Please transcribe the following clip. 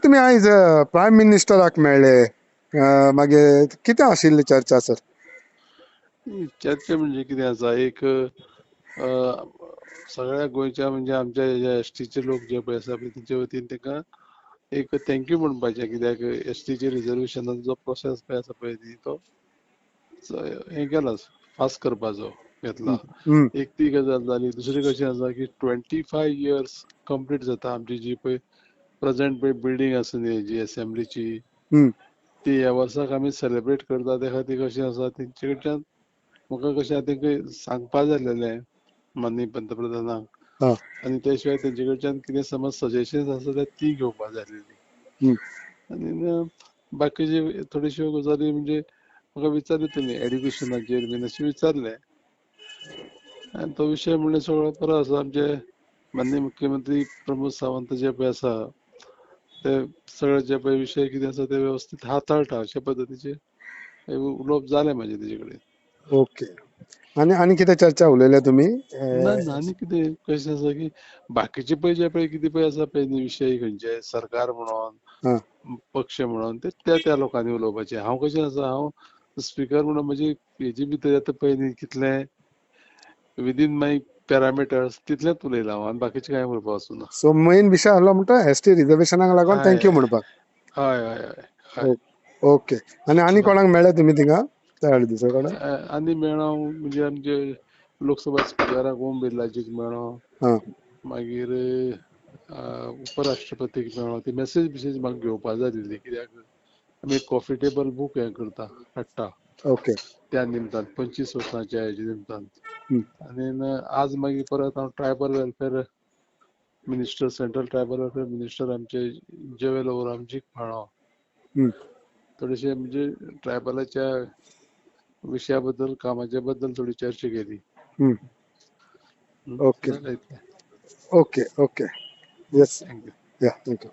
तुमी आयज प्रायम मिनिस्टराक मेळ्ळे, मागीर कितें आशिल्ली चर्चा सर? चर्चा म्हणजे कितें आसा, एक सगळ्या गोंयच्या म्हणजे आमच्या एसटीचे लोक जे पळय आसा पळय तेंचे वतीन तेका एक थँक्यू म्हणपाचें, कित्याक एसटीचे रिजर्वेशनाचो जो प्रोसेस पळय आसा पळय तो हे केला, फास्ट करपाचो घेतला. एक ती गजाल जाली. दुसरी कशी आसा की 25 इयर्स कंप्लीट जाता आमची जी पळय प्रेझेंट पळय बिल्डिंग आसा न्ही जी असेंब्लीची, ती ह्या वर्साक आमी सेलिब्रेट करता. त्या खातीर कशें आसा तेंचे कडच्यान म्हाका कशें आसा तेंका सांगपा जाय आसलेलें माननीय पंतप्रधानाक, आनी त्या शिवाय तेंचे कडच्यान कितें समज सजेशन्स आसा ते ती घेवपा जाय आसलेली. आनी बाकीचे थोड्योश्यो गजाली म्हणजे म्हाका विचारले तेणी एड्युकेशनाचेर बीन अशें विचारलें. आनी तो विशय म्हणल्यार सगळो बरो आसा. आमचे माननीय मुख्यमंत्री प्रमोद सावंत जे पळय आसा ते सगळे जे पळय विशय कितें आसा ते वेवस्थीत हाताळटा अशे पद्दतीचे उलोवप जालें म्हाजें तेजे कडेन. ओके. आनी कितें चर्चा उलयले तुमी? ना आनी कितें कशें आसा की बाकीचे पळय जे पळय कितें पळय आसा पळय विशय खंयचे सरकार म्हणून पक्ष म्हणून ते त्या लोकांनी उलोवपाचें. हांव कशें आसा, हांव स्पीकर म्हणून म्हजी हेजे भितर येता पळय न्ही कितलें विदीन माय पॅरामिटर्स तितलेंच उलयलां हांव, आनी बाकीचें कांय उलोवपाक वचूना. सो मेन विशय आहलो म्हणटा एसटी रिजर्वेशनाक लागून थँक्यू म्हणपाक. हय हय हय. ओके. आनी कोणाक मेळ्ळे तुमी थिंगा त्या दुसरे कडेन? आनी मेळ्ळो म्हणजे आमचे लोकसभा स्पिकराक ओम बिर्लाजीक मेळ्ळो, मागीर उपराष्ट्रपतीक मेळ्ळो. ती मेसेज म्हाका घेवपा जाय आसली, कित्याक आमी कॉफी टेबल बूक हे करता, हाडटा त्या निमतान 25 वर्सांच्या हेजे निमतान. आनी आज मागीर परत हांव tribal welfare minister, central tribal welfare minister आमचे जवेल ओरामजीक मेळ्ळो. थोडेशे म्हणजे ट्रायबलाच्या विशया बद्दल, कामाच्या बद्दल थोडी चर्चा केली. Okay okay okay. Yes. Thank you. या थँक्यू.